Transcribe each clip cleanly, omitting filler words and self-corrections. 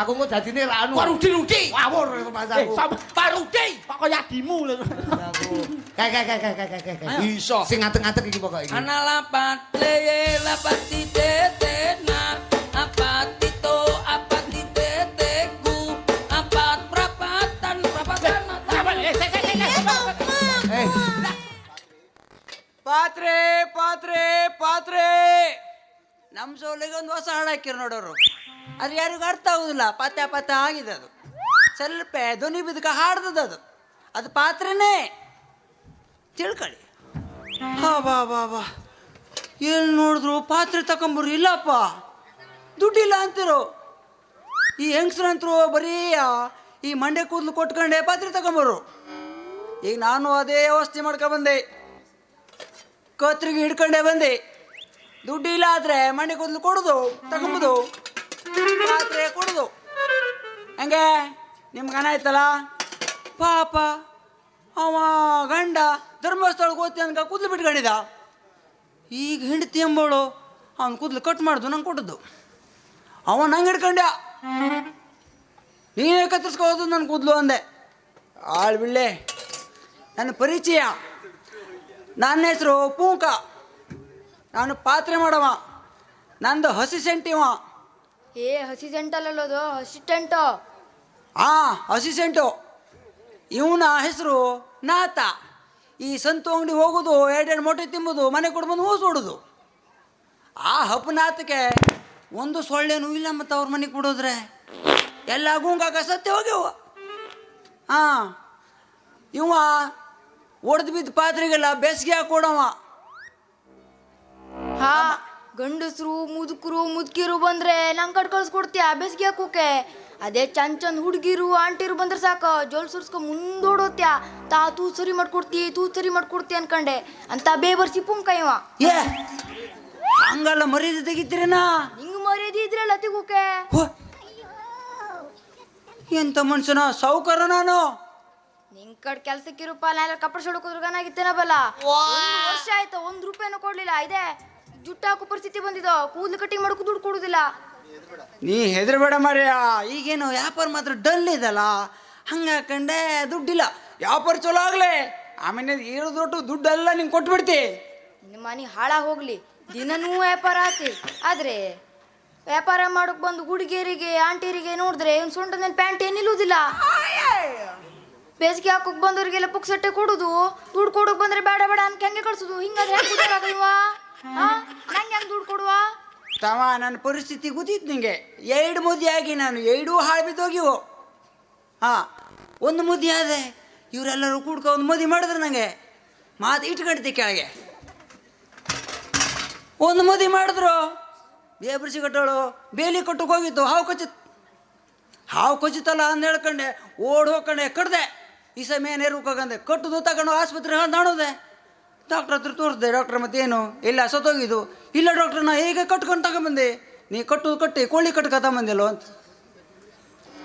aku kok dadine ra anu. Kok rudi. Ngawur pacarku. Pak Rudi. Kok kaya adimu lho. Kayak. Iso. Sing ngateng-ngateng iki pokoke iki. Ana lapat leye lapat tetena. Apa tito apa titeteku. Apa prapatan. ಪಾತ್ರೆ ನಮ್ಮ ಸೋಲಿಗೆ ಒಂದು ಹೊಸ ಹಾಡು ಹಾಕಿರು ನೋಡೋರು ಅದು ಯಾರಿಗೂ ಅರ್ಥ ಆಗುದಿಲ್ಲ ಪತ್ತ ಆಗಿದೆ ಅದು ಸ್ವಲ್ಪ ಧ್ವನಿ ಬಿದ್ಕ ಹಾಡ್ದದ ಅದು ಪಾತ್ರೆನೇ ತಿಳ್ಕೊಳ್ಳಿ ಬಾ ಎಲ್ಲಿ ನೋಡಿದ್ರು ಪಾತ್ರೆ ತಗೊಂಬರ್ರಿ ಇಲ್ಲಪ್ಪ ದುಡ್ಡಿಲ್ಲ ಅಂತಿರೋ ಈ ಹೆಂಗಸ್ರಂತರು ಬರೀ ಈ ಮಂಡೆ ಕೂದಲು ಕೊಟ್ಕೊಂಡೆ ಪಾತ್ರೆ ತಗೊಂಬರು ಈಗ ನಾನು ಅದೇ ವ್ಯವಸ್ಥೆ ಮಾಡ್ಕೊಂಡ್ಬಂದೆ ಕತ್ರಿಗೆ ಹಿಡ್ಕೊಂಡೆ ಬಂದೆ ದುಡ್ಡು ಇಲ್ಲ ಆದರೆ ಮಂಡೆ ಕೂದಲು ಕೊಡೋದು ತಗೊಂಬುದು ಪಾತ್ರೆ ಕೊಡೋದು ಹಂಗೆ ನಿಮ್ಗೆ ಆಯ್ತಲ್ಲ ಪಾಪ ಅವ ಗಂಡ ಧರ್ಮಸ್ಥಳಕ್ಕೆ ಹೋಗ್ತಿ ಅನ್ಕ ಕೂದಲು ಬಿಟ್ಕೊಂಡಿದ್ದ ಈಗ ಹೆಂಡತಿ ಎಂಬೋಳು ಅವನ ಕೂದಲು ಕಟ್ ಮಾಡ್ದು ನಂಗೆ ಕೊಟ್ಟದ್ದು ಅವ ನಂಗೆ ಹಿಡ್ಕೊಂಡ ನೀನೇ ಕತ್ತರಿಸ್ಕೋದು ನನ್ನ ಕೂದಲು ಅಂದೆ ಆಳ್ಬಿಳ್ಳೆ ನನ್ನ ಪರಿಚಯ ನನ್ನ ಹೆಸರು ಪೂಂಕ ನಾನು ಪಾತ್ರೆ ಮಾಡವ ನಂದು ಹಸಿ ಸೆಂಟಿವ ಹಸಿ ಸೆಂಟಲ್ಲದು ಅಸಿಸ್ಟೆಂಟು ಹಸಿ ಸೆಂಟು ಇವನ ಹೆಸರು ನಾತ ಈ ಸಂತು ಅಂಗಡಿ ಹೋಗೋದು ಎರಡೆರಡು ಮೊಟ್ಟೆ ತಿಂಬೋದು ಮನೆ ಕೊಡ್ಬಂದು ಹೂಸೋಡೋದು ಆ ಹಪ್ಪನಾತಕ್ಕೆ ಒಂದು ಸೊಳ್ಳೆನೂ ಇಲ್ಲ ಮತ್ತು ಅವ್ರ ಮನೆಗೆ ಕೊಡೋದ್ರೆ ಎಲ್ಲ ಗುಂಗಾಗ ಸತ್ಯ ಹೋಗ್ಯವ ಇವ ಒಡೆದು ಬಿದ್ದ ಪಾತ್ರೆಗೆಲ್ಲ ಬೇಸಿಗೆ ಹಾಕೊಡವ ಗಂಡಸರು ಮುದುಕರು ಮುದುಕಿರು ಬಂದ್ರೆ ನಂಗೆ ಕಟ್ ಕಳ್ಸ್ಕೊಡ್ತೀಯ ಬೇಸಿಗೆ ಹಾಕೋಕೆ ಅದೇ ಚಂದ ಹುಡುಗಿರು ಆಂಟಿರು ಬಂದ್ರೆ ಸಾಕು ಜೋಲ್ ಸುರ್ಸ್ಕೊ ಮುಂದೋಡೋತ್ಯಾ ತೂ ಸರಿ ಮಾಡ್ಕೊಡ್ತಿ ಅನ್ಕಂಡೆ ಅಂತ ಬೇಬರ್ಸಿ ಪುಂಕ ಇವ ಹಂಗಲ್ಲ ಮರ್ಯಾದೆ ತೆಗಿತೀರೇನಾ ಹಿಂಗ್ ಮರ್ಯಾದೆ ಇದ್ರಲ್ಲ ತಿಗೋಕೆ ಎಂತ ಮನುಷ್ಯನ ಸಾವುಕಾರ ನಾನು ನಿಂಗ್ ಕಡ್ ಕೆಲ್ಸಕ್ಕಿರುಪ ನಾನು ಕಪ್ಪಡ ಸೊಡಕೋದ್ರಗನಾಗಿತ್ತೇನ ಬಲ್ಲ ವರ್ಷ ಆಯ್ತು 1 ರೂಪಾಯಿನೂ ಕೊಡ್ಲಿಲ್ಲ ಇದೆ ಜುಟ್ಟು ಹಾಕೋ ಪರಿಸ್ಥಿತಿ ಬಂದಿದ್ದು ಕೂದಲು ಕಟ್ಟಿಂಗ್ ಮಾಡೋಕು ದುಡ್ಡು ಕೊಡುದಿಲ್ಲ ನೀ ಹೆದರ್ಬೇಡ ಮಾರ್ಯ ಈಗೇನು ವ್ಯಾಪಾರ ಮಾತ್ರ ಡಲ್ ಇದಲ್ಲ ಹಂಗ ಹಾಕಂಡೆ ದುಡ್ಡಿಲ್ಲ ವ್ಯಾಪಾರ ಚಲೋ ಆಗ್ಲೆ ಆಮೇಲೆ ಇರೋದೊಟ್ಟು ದುಡ್ಡೆಲ್ಲ ನಿಂಗೆ ಕೊಟ್ಬಿಡ್ತಿ ನಿನ್ನ ಮನೆ ಹಾಳಾಗಿ ಹೋಗ್ಲಿ ದಿನನೂ ವ್ಯಾಪಾರ ಆತಿ ಆದ್ರೆ ವ್ಯಾಪಾರ ಮಾಡೋಕ್ ಬಂದು ಹುಡುಗಿಯರಿಗೆ ಆಂಟಿಯರಿಗೆ ನೋಡಿದ್ರೆ ಒಂದು ಸೊಂಟದ ಪ್ಯಾಂಟ್ ಏನಿಲ್ಲುವುದಿಲ್ಲ ಬೇಸಿಗೆ ಹಾಕೋಕ್ ಬಂದವ್ರಿಗೆಲ್ಲ ಪುಕ್ಸಟ್ಟೆ ಕೊಡುದು ದುಡ್ಡು ಕೊಡೋಕ್ ಬಂದ್ರೆ ಬೇಡ ಅನ್ಕ ಹೆಂಗೆ ಕಳ್ಸುದು ಹಿಂಗಾದ್ರೆ ನಂಗೆ ಹೆಂಗ್ ದುಡ್ಡು ಕೊಡುವ ತವ ನನ್ನ ಪರಿಸ್ಥಿತಿ ಗೊತ್ತಿತ್ತು ನಿಂಗೆ 2 ಮುದ್ದೆ ಆಗಿ ನಾನು 2 ಹಾಳು ಬಿದ್ದೋಗಿವು ಒಂದು ಮುದ್ದೆ ಆದೆ ಇವರೆಲ್ಲರೂ ಕೂಡ್ಕೊ ಒಂದು ಮದುವೆ ಮಾಡಿದ್ರೆ ನನಗೆ ಮಾತು ಇಟ್ಕೊಳ್ತಿ ಕೆಳಗೆ ಒಂದು ಮದುವೆ ಮಾಡಿದ್ರು ಬೇಬರಿಸಿ ಕಟ್ಟೋಳು ಬೇಲಿ ಕಟ್ಟಕ್ಕೆ ಹೋಗಿತ್ತು ಹಾವು ಕಚ್ಚಿತ್ತಲ್ಲ ಅಂದ ಹೇಳ್ಕೊಂಡೆ ಓಡ್ ಹೋಗ್ಕೊಂಡೆ ಕಡ್ದೆ ಈ ಸಮಯ ನೆರವುಕಾಗಂದೆ ಕಟ್ಟುದು ತಗೊಂಡು ಆಸ್ಪತ್ರೆಗೆ ನಾಣೋದೆ ಡಾಕ್ಟ್ರ್ ಹತ್ರ ತೋರಿಸ್ದೆ ಡಾಕ್ಟ್ರ್ ಮತ್ತೇನು ಇಲ್ಲ ಸತ್ತೋಗಿದ್ದು ಇಲ್ಲ ಡಾಕ್ಟ್ರ್ ನಾ ಹೇಗೆ ಕಟ್ಕೊಂಡು ತಗೊಂಬಂದೆ ನೀ ಕಟ್ಟಿ ಕೋಳಿ ಕಟ್ಕ ತಗೊಂಬಂದಿಲ್ಲೋ ಅಂತ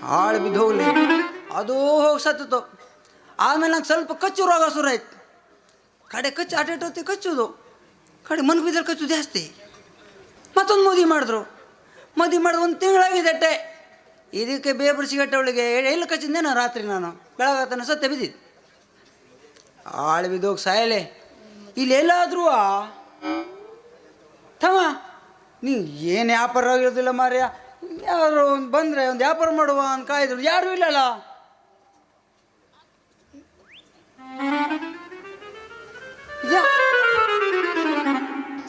ಹಾಳು ಬಿದ್ದು ಹೋಗ್ಲಿ ಅದು ಹೋಗಿ ಸತ್ತಿತ್ತು ಆಮೇಲೆ ನಂಗೆ ಸ್ವಲ್ಪ ಕಚ್ಚು ರೋಗ ಶುರುವಾಯ್ತು ಕಡೆ ಕಚ್ಚು ಅಟೆಟೊತ್ತಿ ಕಚ್ಚೋದು ಕಡೆ ಮನ್ಗೆ ಬಿದ್ದರೆ ಕಚ್ಚು ಜಾಸ್ತಿ ಮತ್ತೊಂದು ಮದುವೆ ಮಾಡಿದ್ರು ಮದುವೆ ಮಾಡಿದ್ರೆ 1 ತಿಂಗಳಾಗಿದೆ ಅಟ್ಟೆ ಇದಕ್ಕೆ ಬೇಬರಿಸಿಗಟ್ಟೆ ಅವಳಿಗೆ ಎಲ್ಲಿ ಕಚ್ಚಿದ್ದೇನೋ ರಾತ್ರಿ ನಾನು ಬೆಳಗಾತನ ಸತ್ಯ ಬಿದ್ದಿದ್ದು ಹಾಳು ಬಿದ್ದೋಗಿ ಸಾಯಲೆ ಇಲ್ಲೆಲ್ಲಾದ್ರೂ ತಮ್ಮ ನೀವು ಏನು ವ್ಯಾಪಾರ ಆಗಿರೋದಿಲ್ಲ ಮಾರ್ಯ ಯಾರು ಬಂದರೆ ಒಂದು ವ್ಯಾಪಾರ ಮಾಡುವ ಅಂತ ಕಾಯ್ದ್ರು ಯಾರೂ ಇಲ್ಲಲ್ಲ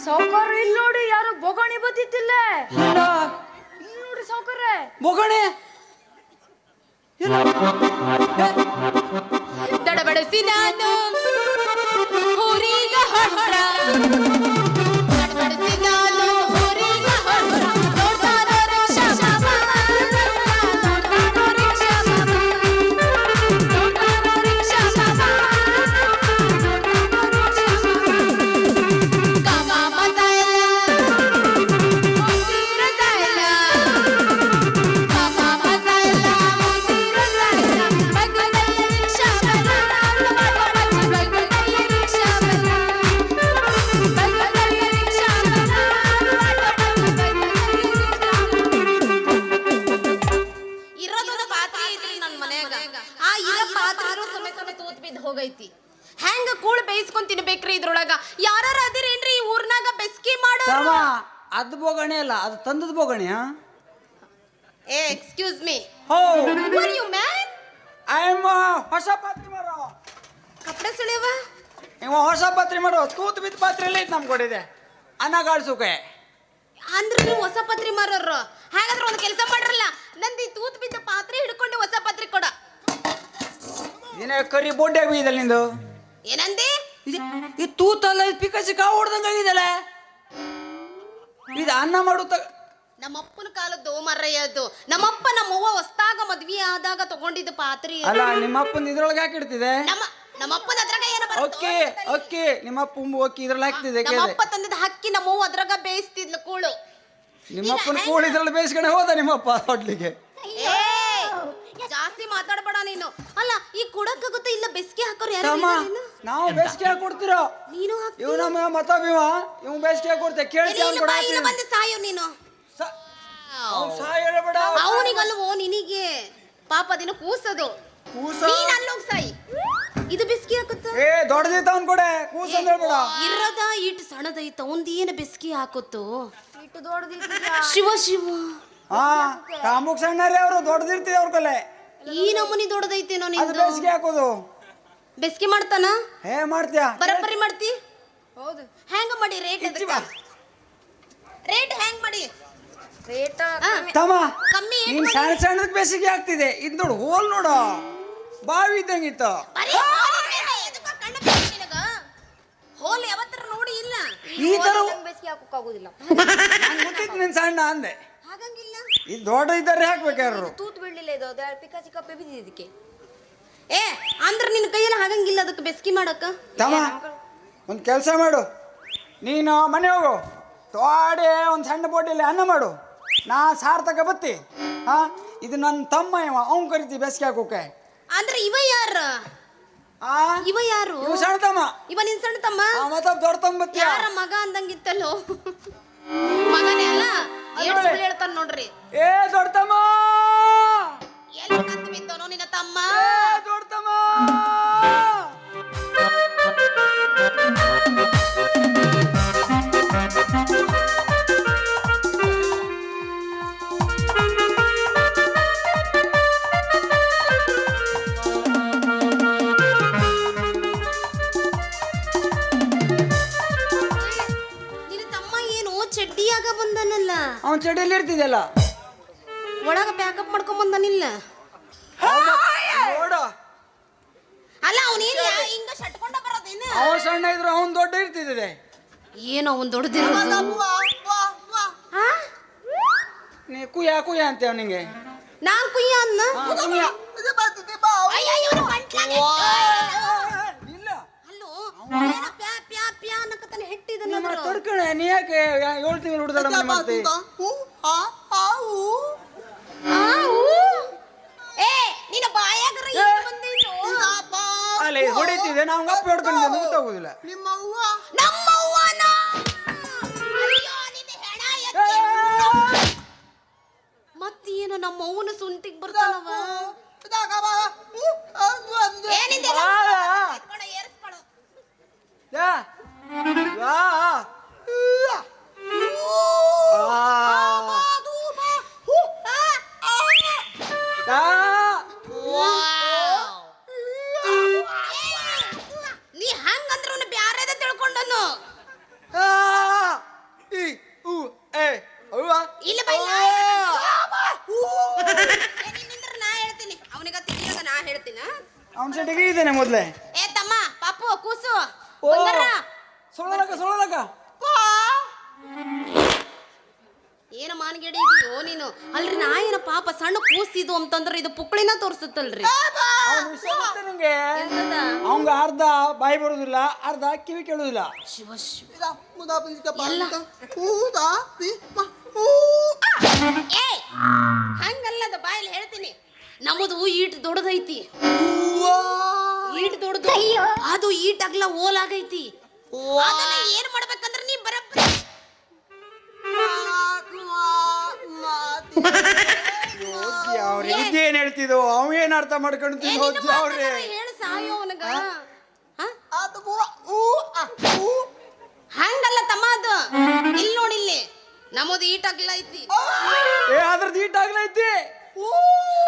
ಸೌಕರ್ಯ ಇಲ್ಲಿ ನೋಡಿ ಯಾರು ಬೊಗಣಿ ಬತ್ತಿತ್ತಿಲ್ಲ ನೋಡಿ ಸೌಕರ್ಯ ಬೊಗಣೆ ತಡಬಡಿಸಿ ನಾನು ಊರಿಗ ಹೊಂಟ್ರ ತಡಬಡಿಸಿ ನಾನು ಊರಿಗ ಹೊಂಟ್ರ ನೋಡ್ತಾರೋ ರಿಕ್ಷಾ ನೋಡ್ತಾರೋ ರಿಕ್ಷಾ ನೋಡ್ತಾರೋ ರಿಕ್ಷಾ ಕಾಮ ಮಸಾಲ ಮುಂದಿರ ಸಾಲ ಕಾಮ ಮಸಾಲ ಮುಂದಿರ ಸಾಲ ಬಗ್ಗದಲ್ಲಿ ರಿಕ್ಷಾ ಬಲ ಬಗ್ಗದಲ್ಲಿ ರಿಕ್ಷಾ ಬಲ ಹೆಂಗ ಕೂಳ್ ಬೇಯಿಸ್ಕೊಂಡ್ ತಿನ್ಬೇಕ್ರಿ ಇದ್ರೊಳಗ ಯಾರು ಅದಿರೇನ್ರಿ ಈ ಊರ್ನಾಗ ಬೆಸ್ಕಿ ಮಾಡೋ ತಮ್ಮ ಅದು ಬೋಗಣಿ ಅಲ್ಲ, ಅದು ತಂದದ ಬೋಗಣಿ. ಏ ಎಕ್ಸ್ಕ್ಯೂಸ್ ಮೀ ಹೋ ಯು ಮ್ಯಾನ್ ಐ ಆಮ್ ಹೊಸ ಪಾತ್ರೆ ಮಾರೋ. ಕಪಡೆ ಸುಳಿಯವ ಇವ ಹೊಸ ಪಾತ್ರೆ ಮಾರೋ. ತೂತ್ ಬಿದ್ದ ಪಾತ್ರೆ ಎಲ್ಲ ಐತೆ ನಮ್ಗೆ ಕೊಟ್ಟಿದೆ ಅನ್ನ ಗಾಳ್ಸುಕೆ. ಅಂದ್ರೆ ನೀವು ಹೊಸ ಪತ್ರಿ ಮಾರೋರು. ಹಾಗಾದ್ರೆ ಒಂದು ಕೆಲಸ ಮಾಡ್ರಲ್ಲ, ನಂದಿ ತೂತ್ ಬಿದ್ದ ಪಾತ್ರೆ ಹಿಡ್ಕೊಂಡು ಹೊಸ ಪತ್ರಿ ಕೊಡ. ಏನೇ ಕರಿ ಬೋಡ್ಯಾಗ ಬೀದಲ್ಲ ನಿಂದು. ಏನಂದಿ? ಈ ತೂತಲ್ಲ ಇದು ಪಿಕಾಸಿ ಕಾವು ಹೊಡ್ದಂಗ ಆಗಿದಲ್ಲ. ಇದು ಅನ್ನ ಮಾಡು ನಮ್ಮಪ್ಪನ ಕಾಲದ್ದು ಮರ್ರಯ್ಯದ್ದು. ನಮ್ಮಪ್ಪ ನಮ್ಮವ್ವ ಹೊಸ್ತಾಗ ಮದ್ವಿ ಆದಾಗ ತಗೊಂಡಿದ್ದ ಪಾತ್ರಿ ಅದು. ಅಲ್ಲ ನಿಮ್ಮಪ್ಪನ ಇದ್ರೊಳಗೆ ಹಾಕಿ ಇಡ್ತಿದೆ. ನಮ್ಮಪ್ಪನ ಅದ್ರಾಗ ಏನ ಓಕೆ ಓಕೆ ನಿಮ್ಮಪ್ಪ ಓಕೆ ಇದ್ರಲ್ಲಿ ಹಾಕ್ತಿದೆ. ನಮ್ಮಪ್ಪ ತಂದಿದ್ದ ಹಕ್ಕಿ ನಮ್ಮವ್ವ ಅದ್ರಾಗ ಬೇಯಿಸ್ತಿದ್ಲು ಕೂಳು. ನಿಮ್ಮಪ್ಪನ ಕೂಳು ಇದ್ರಲ್ಲಿ ಬೇಯಿಸ್ಕೊಂಡು ಹೋದ ನಿಮ್ಮಪ್ಪ ಹೋಟ್ಲಿಗೆ. ಏ ಜಾಸ್ತಿ ಮಾತಾಡಬೇಡ ನೀನು. ಅಲ್ಲ ಈ ಕುಡಕ್ಕಾಗುತ್ತ ಇಲ್ಲ ಬೆಸ್ಗೆ ಹಾಕೋರು ಯಾರು? ನಾವು ಬೇಸಿಗೆ ಹಾಕಿ ಕೊಡ್ತಿರೋ. ನೀನು ಇವ್ ನಮ್ಮ ಮತ್ತೊಬ್ಬ ಇವ್ ಬೇಸಿಗೆ ಹಾಕಿ ಕೊಡ್ತೆ. ಕೇಳ್ತೀವಿ ಬಂದು ಸಾಯೋ ನೀನು. ಹೇಳ್ಬೇಡ ಅವನಿಗಲ್ವೋ ನಿನಗೆ ಪಾಪ ದಿನ ಕೂಸದು. ನೀನ್ ಅಲ್ಲೋಗ್ ಸಾಯಿ. ಇದು ಬೆಸ್ಕಿ ಹಾಕುತ್ತ ಏ ದೊಡ್ಡದೈತ ಅವ್ನ್ ಕೊಡೆ ಕೂಸ ಅಂತ ಹೇಳ್ಬೇಡ. ಇರದ ಇಟ್ಟು ಸಣ್ಣದೈತ ಒಂದೇನು ಬೆಸ್ಕಿ ಹಾಕುತ್ತು. ಇಟ್ಟು ದೊಡ್ಡದಿರ್ತೀಯ. ಶಿವ ಶಿವ ಹಾ ಕಾಮುಕ್ ಸಣ್ಣರೇ ಅವರು ದೊಡ್ಡದಿರ್ತೀವಿ ಅವ್ರ ಕಲೆ. ಈ ನಮೂನಿ ದೊಡ್ಡದೈತೇನೋ ಅದು ನಿಂದು. ಬೇಸಿಗೆ ಹಾಕೋದು. ಬೆಸ್ಕಿ ಮಾಡ್ತಾನ ಹೇ ಮಾಡ್ತೀಯ ಬರಬ್ಬರಿ ಮಾಡ್ತಿ. ಹೌದು. ಹೆಂಗ ಮಾಡಿ ರೇಟ್ ರೇಟ್ ಹೆಂಗ್ ಮಾಡಿ ರೇಟ್ ತಮ್ಮ ಕಮ್ಮಿ ನೀನ್ ಸಣ್ಣ ಸಣ್ಣದಕ್ಕೆ ಬೇಸಿಗೆ ಆಗ್ತಿದೆ. ಇದ್ ನೋಡು ಹೋಲ್ ನೋಡು ಬಾವಿ ಇದ್ದಂಗಿತ್ತು. ಹೋಲ್ ಯಾವತ್ತರ ನೋಡಿ ಇಲ್ಲ. ಈ ತರ ಬೇಸಿಗೆ ಹಾಕೋಕ್ಕಾಗೋದಿಲ್ಲ. ನಂಗೆ ಗೊತ್ತಿತ್ತು ನೀನ್ ಸಣ್ಣ ಅಂದೆ. ಹಾಗಂಗಿಲ್ಲ. ಇದು ದೊಡ್ಡ ಇದ್ದಾರೆ ಹಾಕ್ಬೇಕಾರು. ತೂತ್ ಬೀಳಲಿಲ್ಲ ಇದು. ಅದು ಪಿಕಾಸಿ ಕಪ್ಪೆ ಬಿದ್ದಿದೆ ಇದಕ್ಕೆ. ಏ ಅಂದ್ರ ನಿನ್ನ ಕೈಯಲ್ಲಿ ಹಾಗಂಗಿಲ್ಲ ಅದಕ್ಕೆ ಬೆಸ್ಕಿ ಮಾಡಕ್ಕ. ತಮ್ಮ ಒಂದು ಕೆಲಸ ಮಾಡು, ನೀನು ಮನೆ ಹೋಗು, ತೋಡೆ ಒಂದು ಸಣ್ಣ ಬೋಟಿಯಲ್ಲಿ ಅನ್ನ ಮಾಡು, ನಾ ಸಾರ್ ತಕ ಬತ್ತಿ. ಹಾ ಇದು ನನ್ನ ತಮ್ಮ ಇವ, ಅವ್ನು ಕರಿತಿ ಬೇಸಿಗೆ ಹಾಕೋಕೆ. ಅಂದ್ರೆ ಇವ ಯಾರು? ಆ ಇವ ಯಾರು? ಇವ್ ಸಣ್ಣ ತಮ್ಮ. ಇವ ನಿನ್ ಸಣ್ಣ ತಮ್ಮ? ಮತ್ತ ದೊಡ್ಡ ತಮ್ಮ ಬತ್ತಿ. ಯಾರ ಮಗ ಅಂದಂಗಿತ್ತಲ್ಲೋ. ಮಗನೇ ಅಲ್ಲ ಹೇಳ್ತಾನ ನೋಡ್ರಿ. ಏ ದೊಡ್ಡ ತಮ್ಮ ಎಲ್ಲಿ ಕತ್ತು ಬಿದ್ದವನೋ ನಿನ್ನ ತಮ್ಮ. ದೊಡ್ಡ ತಮ್ಮ ನಿನ್ನ ತಮ್ಮ ಏನು ಚಡ್ಡಿಯಾಗ ಬಂದನಲ್ಲ. ಅವನ್ ಚಡಿಯಲ್ಲಿ ಇರ್ತಿದೆಯಲ್ಲ ಒಳಗ ಪ್ಯಾಕಪ್ ಮಾಡ್ಕೊಂಡ್ ಬಂದನಿಲ್ಲ. ನೋಡು ಅಲ್ಲ ಅವನೇನು ಹಿಂಗ ಶಟ್ಕೊಂಡ ಬರೋದೇನ? ಅವ ಸಣ್ಣ ಇದ್ರು ಅವನ್ ದೊಡ್ಡ ಇರ್ತಿದೆ. ಏನೋ ಅವನ್ ದೊಡ್ಡದಿರೋದು. ನೀ ಕುಯ್ಯ ಕುಯ್ಯ ಅಂತೇವ್ ನಿಂಗೆ. ನಾನ್ ಕುಯ್ಯ ಅನ್ನ ಇಲ್ಲ ಅಲ್ಲೋ ಏನೋ ಪ್ಯಾ ಪ್ಯಾ ಪ್ಯಾ ಅನ್ನಕತ್ತಾನೆ ಹೆಟ್ಟಿದನ. ತಡ್ಕಣೆ ನೀ ಯಾಕೆ 7 ತಿಂಗಳು ಹುಡುದಾಡ ಮತ್ತೆ ಏ ನಿನ್ನ ಬಾಯಾಗರ ಬಂದಿತ್ತು. ಅಲ್ಲ ಇದು ಹೊಡಿತಿದೆ ನಾವು ಗಪ್ಪ ಹೊಡ್ಕೊಂಡು ಗೊತ್ತಾಗೋದಿಲ್ಲ. ನಮ್ಮವ್ವನ ಅಯ್ಯೋ ನಿನ್ನ ಹೆಣ ಎತ್ತಿ. ಮತ್ತೇನು ನಮ್ಮವ್ವನ ಸುಂಟಿಗೆ ಬರ್ತಾನವ. ಏನಿದೆ ಏರಿಸ್ಕೊಳ್ಳೋ. ನೀ ಹಂಗಂದ್ರ ಬ್ಯಾರೇದ ತಿಳ್ಕೊಂಡನು. ಇಲ್ಲ ಬೈಲ ನಾ ಹೇಳ್ತೀನಿ ಅವನಿಗ ತಿನ್ನಾಗ ನಾ ಹೇಳ್ತೀನ. ಅವನ ಸೆಟ್ಟಿಗೆ ಇದ್ದೇನೆ ಮೊದ್ಲೇ. ಏ ತಮ್ಮ ಪಾಪು ಕೂಸು ಬಂಗಾರ ಸೊಳ್ಳಲಕ ಏನ ಮಾನ್ಗೆಡಿ ಇದೆಯೋ ನೀನು. ಅಲ್ರಿ ನಾ ಏನ ಪಾಪ ಸಣ್ಣ ಕೂಸಿದು ಅಂತಂದ್ರ ಇದು ಪುಕ್ಳಿನ ತೋರ್ಸುತ್ತಲ್ರಿ. ನಿಂಗೆ ಅವಂಗ ಅರ್ಧ ಬಾಯಿ ಬರುದಿಲ್ಲ, ಅರ್ಧ ಕಿವಿ ಕೇಳುದಿಲ್ಲ. ಶಿವ ಶಿವ ಏ ಹಂಗಲ್ಲದ ಬಾಯಲ್ಲಿ ಹೇಳ್ತೀನಿ. ನಮ್ಮದು ಈಟ್ ದೊಡ್ಡದೈತಿ. ಈಟ್ ದೊಡ್ಡದು ಅದು ಈಟಾಗ್ಲ ಓಲಾಗೈತಿ. ಅದನ್ನ ಏನ್ ಮಾಡ್ಬೇಕಂದ್ರ ನೀ ಬರಬ್ಬರಿ ಇದೇನ್ ಹೇಳ್ತಿದ್ವು ಅವ ಏನ್ ಅರ್ಥ ಮಾಡ್ಕೊಂಡು ಹೇಳ ಸಾಯೋ ಅವನಗ. ನಮ್ಮದು ಈಟಾಗ್ಲ ಐತಿ ಏ ಅದ್ರದ್ದು ಈಟ್ ಆಗ್ಲೈತಿ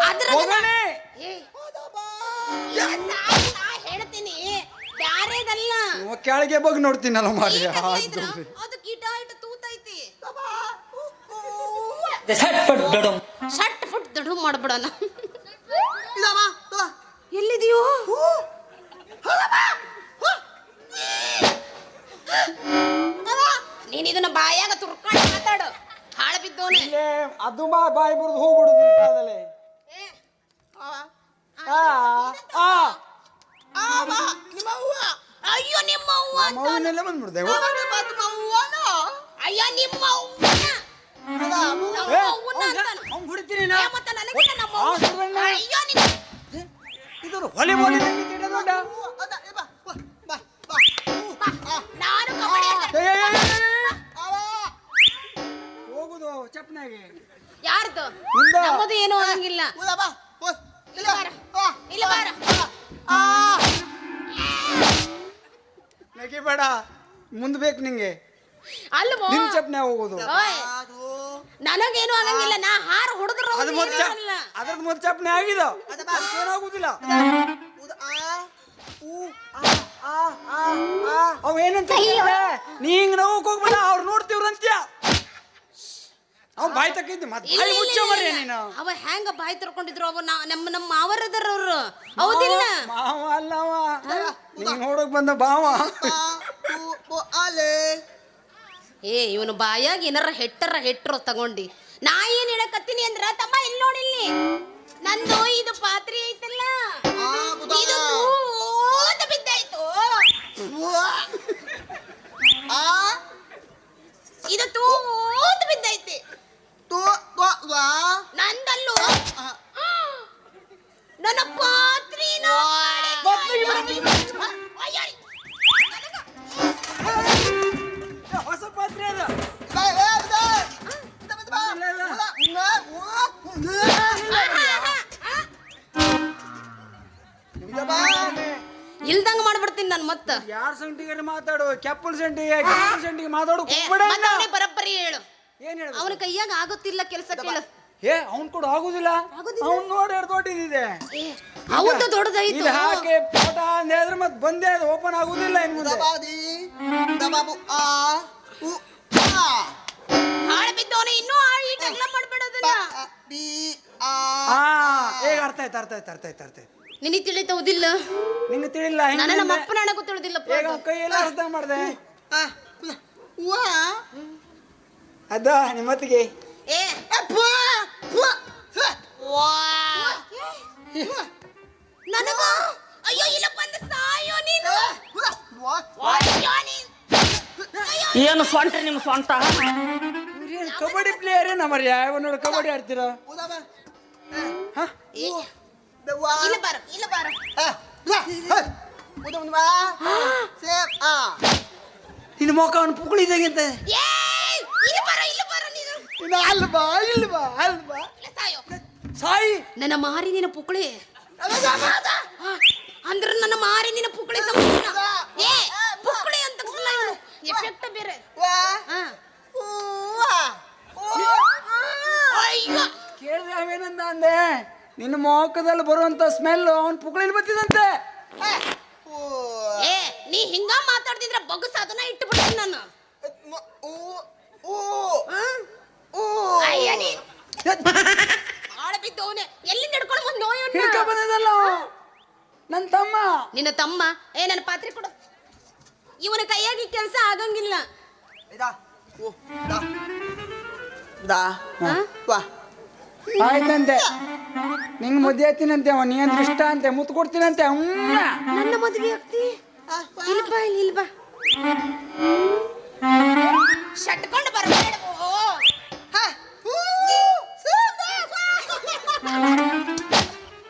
ಅದ್ರ ಹೋಗಣೆ. ಹೇಳ್ತೀನಿ ಬ್ಯಾರೇದಲ್ಲ ಕೆಳಗೆ ಬಗ್ಗೆ ನೋಡ್ತೀನಲ್ಲ ಮಾಡಿ ಅದು ಕೀಟ ಇಟ್ಟು ತೂತೈತಿ ಶಟ್ ಫುಟ್ ದಡು ಮಾಡ್ಬಿಡೋಣ ಎಲ್ಲಿದೆಯೋ ನೀನ್ ಇದನ್ನ ಬಾಯಾಗ ತುರ್ಕೊಂಡು ಮಾತಾಡು ಹಾಳ ಬಿದ್ದೋನೆ ಅದು ಬಾಯಿ ಬರೋದು ಹೋಗ್ಬಿಡುದು ಈ ಕಾಲದಲ್ಲಿ. ಅಯ್ಯೋ ನಿಮ್ಮ ಅವ್ವ ಮೌನೆಲ್ಲ ಬಂದ್ಬಿಡ್ದೆ ಅಯ್ಯೋ ನಿಮ್ಮ ಅವ್ವನ ಅವ್ನು ಹುಡುಕ್ತೀನಿ ಮತ್ತೆ ನನಗಿಂತ ನಮ್ಮ ಅವ್ವ. ಅಯ್ಯೋ ನಿನ್ನ ಇದು ಹೊಲಿ ಬೋಲಿ ನಾನು ಕಬಡ್ಡಿ ಹೋಗುದು ಚಪ್ನಾಗೆ ಯಾರ್ದು ನಿಂದ. ನಮ್ಮದು ಏನು ಆಗಂಗಿಲ್ಲ ಇಲ್ಲ ಬಾರ ನಗಿ ಬೇಡ ಮುಂದ್ ಬೇಕು ನಿಂಗೆ ಅಲ್ವೋ ನಿನ್ ಚಪ್ನೆ ಹೋಗುದು ಓಯ್, ನನಗೇನು ಆಗಂಗಿಲ್ಲ ನಾ ಹಾರ ಹೊಡೆದ್ರು ಅದು ಮೊದ್ಲ ಅದ್ರದ್ದು ಮೊದ್ಲು ಚಪ್ನೆ ಆಗಿದ ಏನಾಗುದಿಲ್ಲ ಅವ್ ಏನಂತ ನೀ ಹಿಂಗ್ ನೋವಕ್ ಹೋಗ್ಬೇಡ ಅವ್ರು ನೋಡ್ತೀವ್ರಂತ್ಯ ಅವ್ ಬಾಯ್ ತಕ್ಕಿದ್ದಿ ಮತ್ತೆ ಬಾಯಿ ಮುಚ್ಚ ಮರ್ಯ ನೀನು ಅವ ಹೆಂಗ ಬಾಯಿ ತರ್ಕೊಂಡಿದ್ರು ಅವ ನಮ್ಮ ಮಾವರದಾರ ಅವ್ರು ಹೌದಿಲ್ಲ ಮಾವ ಅಲ್ಲವ ನೀನ್ ನೋಡಕ್ ಬಂದ ಬಾವ ಏ ಇವನು ಬಾಯಾಗ ಏನಾರ ಹೆಟ್ಟರು ತಗೊಂಡಿ ನಾ ಏನ್ ಹೇಳಕತ್ತೀನಿ ಅಂದ್ರ ತಮ್ಮ ಇಲ್ಲಿ ನೋಡಿಲ್ಲಿ ನಂದು ಇದು ಪಾತ್ರೆ ಐತಲ್ಲ ಇದು ತೂತ ಬಿದ್ದಾಯ್ತು ಇದು ತೂತ ಬಿದ್ದೈತಿ ನಂದಲ್ಲೂ ನನ್ನ ಪಾತ್ರಿನ ಹೊಸ ಪಾತ್ರೆ ಅದ ಇಲ್ದಂಗ ಮಾಡ್ಬಿಡ್ತೀನಿ ನಾನು ಮತ್ತ ಯಾರ್ ಸಂಟಿಗೆ ಮಾತಾಡು ಕೆಪ್ಪಲ್ ಸಂಟಿಗೆ ಮಾತಾಡು ಬರಬ್ಬರಿ ಹೇಳು ಏನ್ ಹೇಳ ಅವನ ಕೈಯಾಗ ಆಗುತ್ತಿಲ್ಲ ಕೆಲಸ ಕೇಳು ಏ ಅವ್ನ್ ಕೂಡ ಆಗುದಿಲ್ಲ ಅವ್ನ್ ನೋಡಿ ಎರಡು ದೊಡ್ಡದಿದೆ ಹೌದು ದೊಡ್ಡದಾಯ್ತು ಇಲ್ಲಿ ಹಾಕಿ ಫೋಟ ಅಂತ ಹೇಳಿದ್ರೆ ಮತ್ತೆ ಬಂದೇ ಅದು ಓಪನ್ ಆಗುದಿಲ್ಲ ಇನ್ ಮುಂದೆ ಹಾಳು ಬಿದ್ದವನ ಇನ್ನೂ ಈಟೆಲ್ಲ ಮಾಡ್ಬೇಡದನ್ನ ಈಗ ಅರ್ಥ ಆಯ್ತು ನಿನಗೆ ತಿಳಿತವುದಿಲ್ಲ ನಿಂಗೆ ತಿಳಿಲ್ಲ ನನ್ನ ನಮ್ಮ ಅಪ್ಪನ ನನಗೂ ತಿಳಿದಿಲ್ಲಪ್ಪ ಈಗ ಕೈಯೆಲ್ಲ ಅರ್ಥ ಮಾಡ್ದೆ ಅದ ನಿಮ್ಮತ್ತಿಗೆ ಏ ವಾ ನನಗ ಅಯ್ಯೋ ಇಲ್ಲ ಬಂದ ಸಾಯೋ ನೀನು ಅಯ್ಯೋ ನೀನು ಏನು ಸ್ವಂಟ ನಿಮ್ಮ ಸ್ವಂಟ ಕಬಡ್ಡಿ ಪ್ಲೇಯರ್ ಏನ ಮರ್ಯ ನೋಡಿ ಕಬಡ್ಡಿ ಆಡ್ತೀರಾ ಇಲ್ಲ ಬಾರ ನಿನ್ನ ಮೊಕ ಅವನು ಪುಕ್ಕಳಿದಂಗಂತ ಏ ಇಲ್ಲ ಬಾರ ನೀನು ಅಲ್ಬಾ ಇಲ್ಲ ಸಾಯೋ ಸಾಯಿ ನನ್ನ ಮಾರಿ ನಿನ್ನ ಪುಕ್ಕಳಿ ಅಂದ್ರ ನನ್ನ ಮಾರಿ ನಿನ್ನ ಪುಕ್ಕಳಿ ಸಂಪೂರ್ಣ ಏ ಪುಕ್ಕಳಿ ಅಂತ ಎಫೆಕ್ಟ್ ಬೇರೆ ಅಯ್ಯೋ ಕೇಳಿದ್ರೆ ಅವೇನಂದ ಅಂದೆ ನಿನ್ನ ಮೊಕದಲ್ಲಿ ಬರುವಂತ ಸ್ಮೆಲ್ ಅವನ್ ಪುಕ್ಕಳಿಲ್ ಬತ್ತಿದಂತೆ ಏ ನೀ ಹಿಂಗ ಮಾತಾಡ್ತಿದ್ರ ಬಗ್ಗಸ ಅದನ್ನ ಇಟ್ಟು ಬಿಡ್ತೀನಿ ನಾನು ಅಯ್ಯ ನೀ ಆಳ ಬಿದ್ದವನೆ ಎಲ್ಲಿ ನಡ್ಕೊಂಡು ಬಂದು ನೋಯೋ ಹಿಡ್ಕ ಬಂದದಲ್ಲ ನನ್ನ ತಮ್ಮ ನಿನ್ನ ತಮ್ಮ ಏ ನನ್ನ ಪಾತ್ರೆ ಕೊಡು ಇವನ ಕೈಯಾಗಿ ಕೆಲಸ ಆಗಂಗಿಲ್ಲ ಆಯ್ತಂತೆ ನಿಂಗೆ ಮುದ್ದೆ ಹತ್ತಿನಂತೆ ಅವ ನೀ ಅಂದ್ರೆ ಇಷ್ಟ ಅಂತೆ ಮುತ್ತು ಕೊಡ್ತೀನಂತೆ ನನ್ನ ಮದುವೆ ಆಗ್ತಿ ಇಲ್ಬಾ ಶಟ್ಕೊಂಡು ಬರಬೇಡ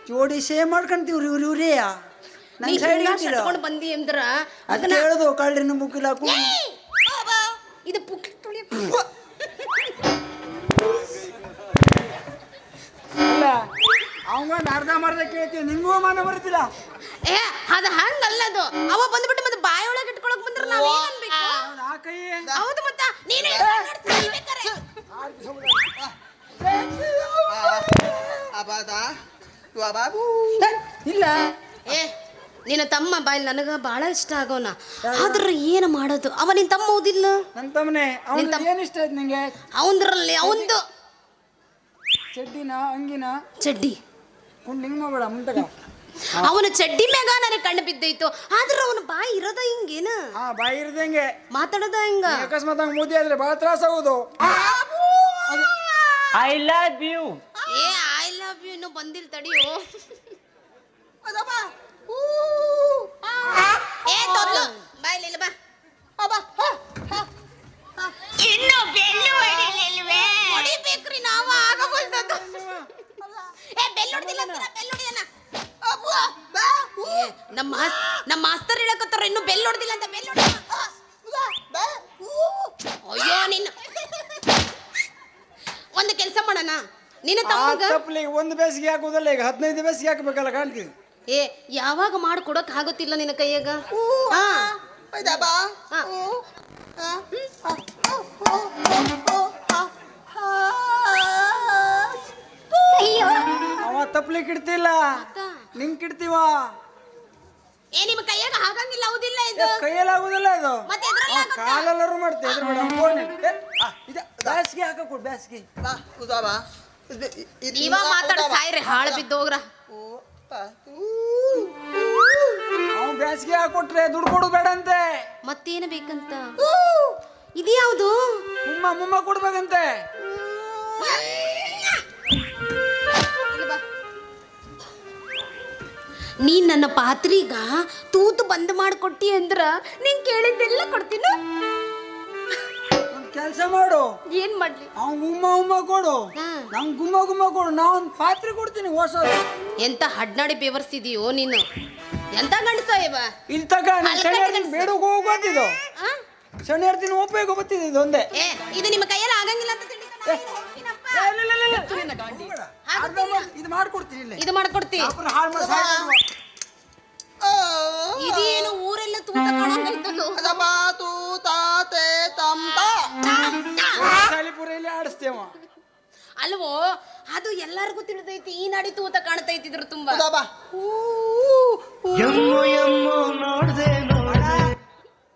ಜೋಡಿ ಸೇವ್ ಮಾಡ್ಕೊಂತೀವ್ರಿ ಇವ್ರೇ ನೀ ಶಟ್ಕೊಂಡು ಬಂದಿ ಅಂದ್ರ ಅದನ್ನ ಹೇಳುದು ಕಳ್ರಿನ ಮುಕ್ಕಿಲ್ಲ ಇದು ಪುಕ್ ತುಳಿ ಅಲ್ಲ ಅವಂಗೊಂದು ಅರ್ಧ ಕೇಳ್ತೀವಿ ನಿಂಗೂ ಮಾನ ಬರ್ತಿಲ್ಲ ಏ ಅದ ಹಂಗಲ್ಲದು ಅವ ಬಂದ್ಬಿಟ್ಟು ಮತ್ತೆ ಬಾಯೊಳಗೆ ಇಟ್ಕೊಳಕ್ ಬಂದ್ರ ನಾವ್ ಏನ್ ಅನ್ಬೇಕು ಆ ಕೈ ಹೌದು ಮತ್ತ ನೀನು ಇಲ್ಲ ಏ ನಿನ್ನ ತಮ್ಮ ಬಾಯಿ ನನಗ ಬಹಳ ಇಷ್ಟ ಆಗೋನ ಆದ್ರ ಏನು ಮಾಡೋದು ಅವ ನಿನ್ ತಮ್ಮ ಓದಿಲ್ಲ ನನ್ನ ತಮ್ಮನೆ ಅವನ ಏನು ಇಷ್ಟ ಆಯ್ತು ನಿಂಗೆ ಅವಂದ್ರಲ್ಲಿ ಅವಂದು ಚಡ್ಡಿನ ಅಂಗಿನ ಚಡ್ಡಿ ಕುಂಡ್ ಹಿಂಗ್ ಮಾಡ್ಬೇಡ ಮುಂತಗ ಅವನ ಚಡ್ಡಿ ಮ್ಯಾಗ ನನಗೆ ಕಣ್ಣು ಬಿದ್ದೈತು ಆದ್ರ ಅವನ ಬಾಯಿ ಇರೋದ ಹಿಂಗೇನ ಬಾಯಿ ಇರ್ದಂಗೆ ಮಾತಾಡೋದ ಹಿಂಗ ಅಕಸ್ಮಾತ್ ಹಂಗ ಮೋದಿ ಆದ್ರೆ ಬಹಳ ತ್ರಾಸ ಆಗೋದು ಐ ಲವ್ ಯು. ಏ ಐ ಲವ್ ಯು ಇನ್ನು ಬಂದಿಲ್ಲ ತಡಿಯೋ ಏ ತೊದ್ಲು ಬಾಯಿಲಿ ಇಲ್ಲ ಬಾ ಇನ್ನು ಬೆಲ್ಲು ಹೊಡಿಬೇಕ್ರಿ ನಾವು ಆಗಬಲ್ದದು ಏ ಬೆಲ್ಲು ಹೊಡೆದಿಲ್ಲ ಅಂತೀರ ಬೆಲ್ಲು ಹೊಡಿಯನ ನಮ್ಮ ಮಾಸ್ತರ್ ಹೇಳಕತ್ತಾರ ಇನ್ನು ಬೆಲ್ಲು ಹೊಡೆದಿಲ್ಲ ಅಂತ ಬೆಲ್ಲು ಹೊಡಿ ಅಯ್ಯೋ ನಿನ್ನ ಒಂದು ಕೆಲಸ ಮಾಡೋಣ ನಿನ್ನ ತಮ್ಮಗ ತಪ್ಪಲಿಗೆ ಒಂದು ಬೇಸಿಗೆ ಹಾಕೋದಲ್ಲ ಈಗ 15 ಬೇಸಿಗೆ ಹಾಕಬೇಕಲ್ಲ ಕಾಣ್ತೀವಿ ಏ ಯಾವಾಗ ಮಾಡ್ಕೊಡಕ್ ಆಗುತ್ತಿಲ್ಲ ನಿನ್ನ ಕೈಯಾಗ ಹಾ ಅವ ತಪ್ಪಲಿಕ್ಕೆ ಇಡ್ತಿಲ್ಲ ನಿಂಗೆ ಕಿಡ್ತೀವ ಏ ನಿಮ್ಮ ಕೈಯಾಗ ಆಗಂಗಿಲ್ಲ ಹೌದಿಲ್ಲ ಇದು ಕೈಯಲ್ಲಿ ಆಗುದಿಲ್ಲ ಅದು ಮತ್ತೆ ಎದ್ರಲ್ಲಿ ಆಗುತ್ತಾ? ಕಾಲೆಲ್ಲರೂ ಮಾಡ್ತೇವೆ ಎದ್ರ ಮೇಡಮ್ ಬೇಸಿಗೆ ಹಾಕಕೊಡು ಬೇಸಿಗೆ ನೀವ ಮಾತಾಡ ಸಾಯ್ರಿ ಹಾಳು ಬಿದ್ದೋಗ್ರ ಅವ್ನು ಬೇಸಿಗೆ ಹಾಕೊಟ್ರೆ ದುಡ್ಡು ಕೊಡೋದು ಬೇಡ ಅಂತೆ ಮತ್ತೇನು ಬೇಕಂತ ಇದ್ಯಾವುದು ಮುಮ್ಮ ಕೊಡ್ಬೇಕಂತೆ ನೀನ್ ನನ್ನ ಪಾತ್ರಿಗ ತೂತು ಬಂದ್ ಮಾಡ್ಕೊಟ್ಟಿ ಅಂದ್ರ ನೀನ್ ಕೇಳಿದ್ದೆಲ್ಲ ಕೊಡ್ತೀನ ಒಂದು ಕೆಲಸ ಮಾಡು ಏನ್ ಮಾಡ್ಲಿ ಅವ್ನು ಗುಮ್ಮ ಕೊಡು ನಂಗೆ ಗುಮ್ಮ ಕೊಡು ನಾ ಒಂದು ಪಾತ್ರೆ ಕೊಡ್ತೀನಿ ಹೊಸದು ಎಂತ ಹಡ್ನಾಡಿ ಬೇವರ್ಸಿದೀಯೋ ನೀನು ಎಂತ ಗಂಡಸ ಇವ ಇಲ್ಲಿ ತಗ ಬೇಡಕ್ಕೆ ಹೋಗೋದಿದ್ದು ಶನಿ ದಿನ ಒಪ್ಪಬೇಕು ಬತ್ತಿದೆ ಇದು ಒಂದೇ ಏ ಇದು ನಿಮ್ಮ ಕೈಯಲ್ಲಿ ಆಗಂಗಿಲ್ಲ ಅಂತ ತಿಳಿದ ಇದು ಮಾಡ್ಕೊಡ್ತೀನಿ ಇಲ್ಲೇ ಇದು ಮಾಡ್ಕೊಡ್ತಿ ಅப்புறம் ಹಾಳು ಮಾಡಿ ಸಾಯ್ಬಿಡುವ. ಇದೇನು ಊರೆಲ್ಲ ತೂತ ಕಾಣಂಗೈತಲ್ಲೋ ಸಾಲಿಪುರ ಇಲ್ಲಿ ಆಡಿಸ್ತೇವ ಅಲ್ವೋ ಅದು ಎಲ್ಲರಿಗೂ ತಿಳಿದೈತಿ ಈ ನಾಡಿ ತೂತ ಕಾಣ್ತೈತಿ ಇದ್ರ ತುಂಬಾ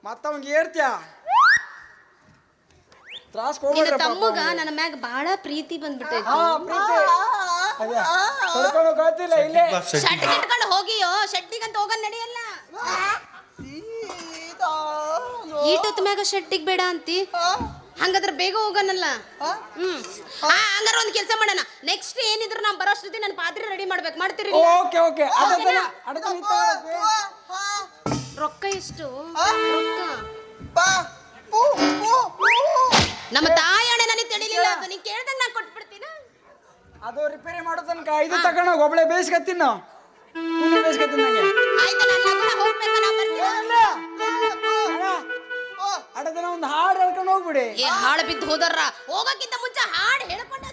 ಮತ್ತವಂಗೆ ಹೇಳ್ತೀಯ ತ್ರಾಸ್ ನಿನ್ನ ತಮ್ಮಗ ನನ್ನ ಮ್ಯಾಗ ಬಹಳ ಪ್ರೀತಿ ಬಂದ್ಬಿಟ್ಟೈತಿ ಕರ್ಕೊಂಡು ಗೊತ್ತಿಲ್ಲ ಇಲ್ಲೇ ಶರ್ಟ್ ಕಿಟ್ಕೊಂಡು ಹೋಗಿಯೋ ಶೆಟ್ಟಿಗಂತ ಹೋಗನ್ ನಡೆಯಲ್ಲ ಈಟೊತ್ತು ಮ್ಯಾಗ ಶೆಟ್ಟಿಗ್ ಬೇಡ ಅಂತಿ ಹಂಗಾದ್ರೆ ಬೇಗ ಹೋಗನಲ್ಲ ಹಂಗಾರ ಒಂದ್ ಕೆಲಸ ಮಾಡೋಣ ನೆಕ್ಸ್ಟ್ ಏನಿದ್ರು ನಾವ್ ಬರೋಷ್ಟೊತ್ತಿ ನನ್ನ ಪಾತ್ರೆ ರೆಡಿ ಮಾಡ್ತೀರಿ ಓಕೆ ಓಕೆ ರೊಕ್ಕ ಎಷ್ಟು ರೊಕ್ಕ ನಮ್ಮ ತಾಯಣ್ಣ ನನಗೆ ತಿಳಿಲಿಲ್ಲ ಅದು ನೀ ಕೇಳ್ದಂಗ ನಾ ಕೊಟ್ಬಿಡ್ತೀನ ಅದು ರಿಪೇರಿ ಮಾಡೋ ತನಕ ಇದು ತಗೊಂಡು ಒಬ್ಳೆ ಬೇಯಿಸ್ಕತ್ತೀನಿ ನಾವು ಬೇಯಿಸ್ಕತ್ತೀನಿ ನಂಗೆ ಆಯ್ತು ನಾನು ಲಗ್ನ ಹೋಗ್ಬೇಕಾ ನಾ ಬರ್ತೀನಿ ಅಡದನ ಒಂದು ಹಾಡು ಹೇಳ್ಕೊಂಡು ಹೋಗ್ಬಿಡಿ ಏ ಹಾಳು ಬಿದ್ದು ಹೋದರ್ರ ಹೋಗಕ್ಕಿಂತ ಮುಂಚೆ ಹಾಡು ಹೇಳ್ಕೊಂಡ